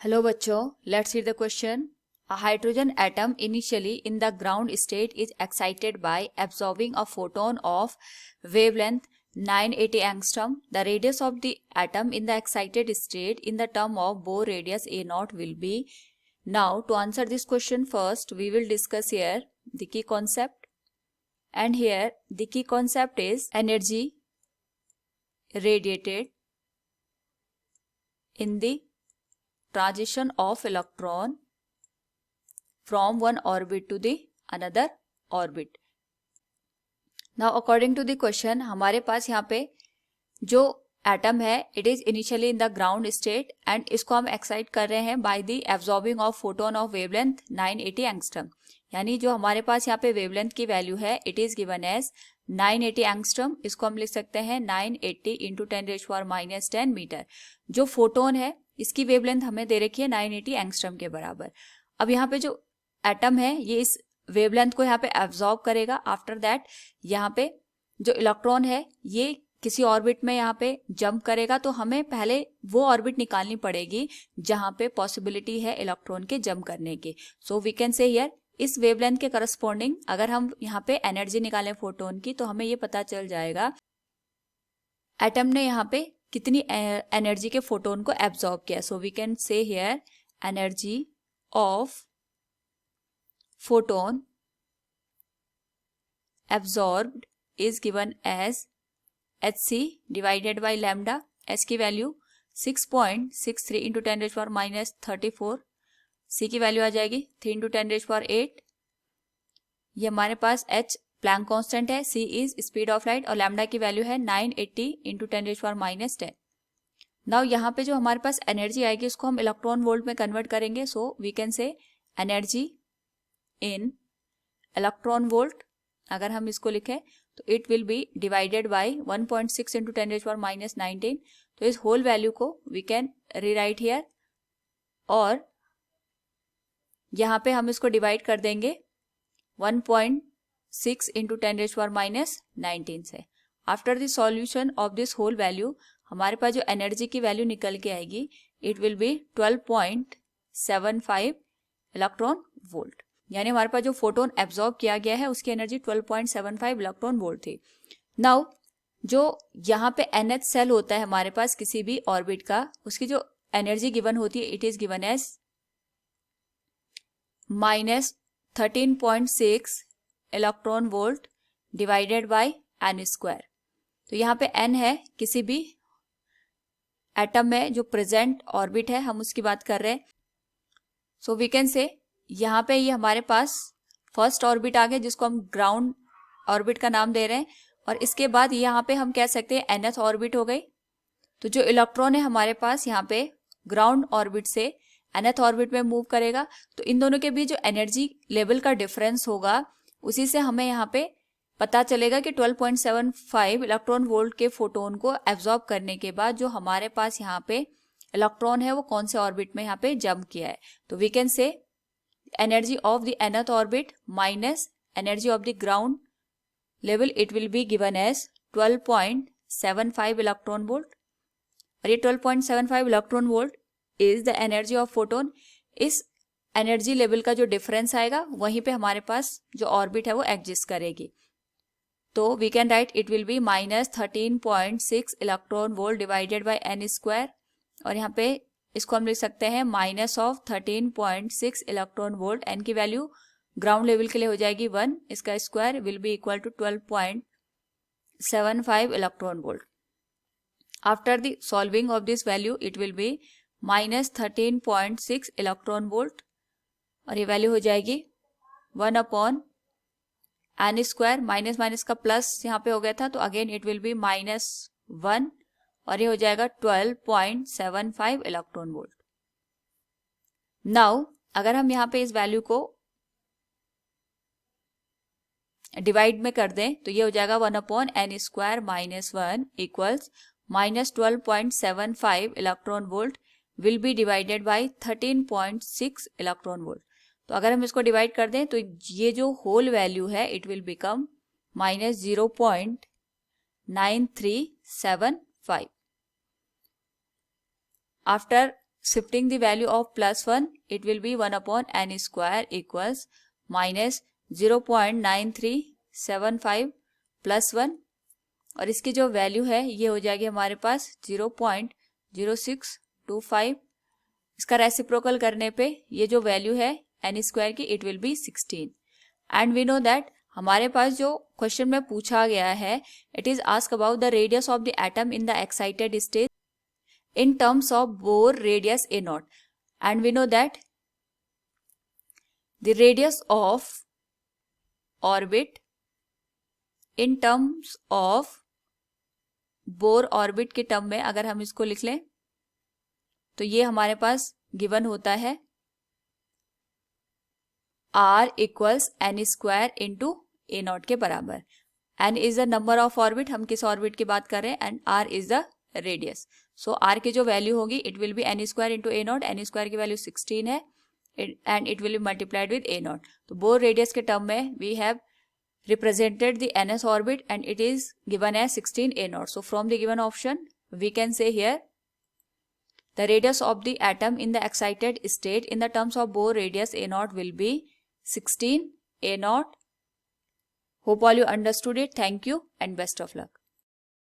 Hello बच्चों, let's read the question. A hydrogen atom initially in the ground state is excited by absorbing a photon of wavelength 980 angstrom. The radius of the atom in the excited state in the term of Bohr radius A0 will be. Now to answer this question first, we will discuss here the key concept. And here the key concept is energy radiated in the transition of electron from one orbit to the another orbit. Now according to the question, हमारे पास यहाँ पे जो atom है it is initially in the ground state and इसको हम excite कर रहे हैं by the absorbing of photon of wavelength 980 angstrom. यानी जो हमारे पास यहाँ पे वेवलेंथ की वैल्यू है it is given as 980 angstrom. इसको हम लिख सकते हैं 980 इंटू 10⁻⁻10 मीटर. जो फोटोन है इसकी वेवलेंथ हमें दे रखी है 980 एंगस्ट्रम के बराबर. अब यहाँ पे जो एटम है ये इस वेवलेंथ को यहाँ पे एब्जॉर्ब करेगा. आफ्टर दैट यहाँ पे जो इलेक्ट्रॉन है ये किसी ऑर्बिट में यहाँ पे जंप करेगा. तो हमें पहले वो ऑर्बिट निकालनी पड़ेगी जहाँ पे पॉसिबिलिटी है इलेक्ट्रॉन के जंप करने की. So we can say here इस वेवलेंथ के करस्पॉन्डिंग अगर हम यहाँ पे एनर्जी निकालें फोटोन की तो हमें ये पता चल जाएगा एटम ने यहाँ पे कितनी एनर्जी के फोटोन को एब्जॉर्ब किया. So we can say here energy of photon absorbed is given as hc divided by lambda. h की वैल्यू 6.63 इंटू 10⁻34. c की वैल्यू आ जाएगी 3 इंटू 10⁸. ये हमारे पास h प्लैंक कांस्टेंट है, c is speed of light और लैम्डा की वैल्यू है 980 इंटू 10⁻10. नाउ यहाँ पे जो हमारे पास एनर्जी आएगी उसको हम इलेक्ट्रॉन वोल्ट में कन्वर्ट करेंगे. So we can say energy in electron volt अगर हम इसको लिखें तो it will be divided by 1.6 into 10⁻19. तो इस होल वैल्यू को वी कैन रीराइट हियर और यहाँ पे हम इसको डिवाइड कर देंगे 1.6 इंटू 10⁻19 से. After the solution of this whole value हमारे पास जो एनर्जी की वैल्यू निकल के आएगी it will be 12.75 electron volt. यानी हमारे पास जो फोटोन एब्जॉर्ब किया गया है उसकी एनर्जी 12.75 इलेक्ट्रॉन वोल्ट थी. नाउ जो यहाँ पे NH सेल होता है हमारे पास किसी भी ऑर्बिट का उसकी जो एनर्जी गिवन होती है it is given as -13.6 electron volt divided by n square. तो यहाँ पे n है किसी भी एटम में जो प्रेजेंट ऑर्बिट है हम उसकी बात कर रहे हैं. सो वी कैन से यहाँ पे ये हमारे पास फर्स्ट ऑर्बिट आ गया जिसको हम ग्राउंड ऑर्बिट का नाम दे रहे हैं और इसके बाद यहाँ पे हम कह सकते हैं nth ऑर्बिट हो गई. तो जो इलेक्ट्रॉन है हमारे पास यहाँ पे ग्राउंड ऑर्बिट से nth ऑर्बिट में मूव करेगा. तो इन दोनों के बीच जो एनर्जी लेवल का डिफरेंस होगा उसी से हमें यहाँ पे पता चलेगा कि 12.75 इलेक्ट्रॉन वोल्ट के फोटोन को एब्जॉर्ब करने के बाद जो हमारे पास यहाँ पे इलेक्ट्रॉन है वो कौन से ऑर्बिट में यहाँ पे जंप किया है. तो we can say energy of the nth orbit minus energy of the ground level it will be given as 12.75 electron volt. और ये 12.75 electron volt is the energy of photon. इस एनर्जी लेवल का जो difference आएगा वहीं पे हमारे पास जो ऑर्बिट है वो एग्जिस्ट करेगी. तो we can write it will be -13.6 electron volt divided by n square और यहाँ पे इसको हम लिख सकते हैं -13.6 इलेक्ट्रॉन वोल्ट. n की वैल्यू ग्राउंड लेवल के लिए हो जाएगी 1. इसका square will be equal to 12.75 electron volt. After the solving of this value it will be -13.6 electron volt और ये वैल्यू हो जाएगी 1/n स्क्वायर. माइनस माइनस का प्लस यहाँ पे हो गया था तो अगेन इट विल बी -1 और ये हो जाएगा 12.75 इलेक्ट्रॉन वोल्ट. नाउ अगर हम यहाँ पे इस वैल्यू को डिवाइड में कर दें तो ये हो जाएगा 1/n square -1 equals -12.75 electron volt will be divided bye 13.6 electron volt. तो अगर हम इसको डिवाइड कर दें तो ये जो होल वैल्यू है it will become -0.9375. After shifting the value of +1, it will be 1 upon n square equals minus 0.9375 plus 1, और इसकी जो वैल्यू है ये हो जाएगी हमारे पास 0.0625। इसका रेसिप्रोकल करने पे ये जो वैल्यू है n स्क्वायर की, it will be 16। And we know that हमारे पास जो क्वेश्चन में पूछा गया है, it is ask about the radius of the atom in the excited state in terms of Bohr radius A0, and we know that the radius of orbit in terms of Bohr orbit के term में अगर हम इसको लिख लें तो ये हमारे पास गिवन होता है r equals n square into A0 के बराबर। n is the number of orbit, हम किस ऑर्बिट की बात कर रहे हैं, and r is the radius. So r की जो वैल्यू होगी it will be n square into A0, n square की वैल्यू 16 है and it will be multiplied with A0। तो बोर रेडियस के टर्म में we have represented the ns orbit and it is given as 16 A0. So from the given option we can say here the radius of the atom in the excited state in the terms of Bohr radius A0 will be 16 A0. Hope all you understood it. Thank you and best of luck.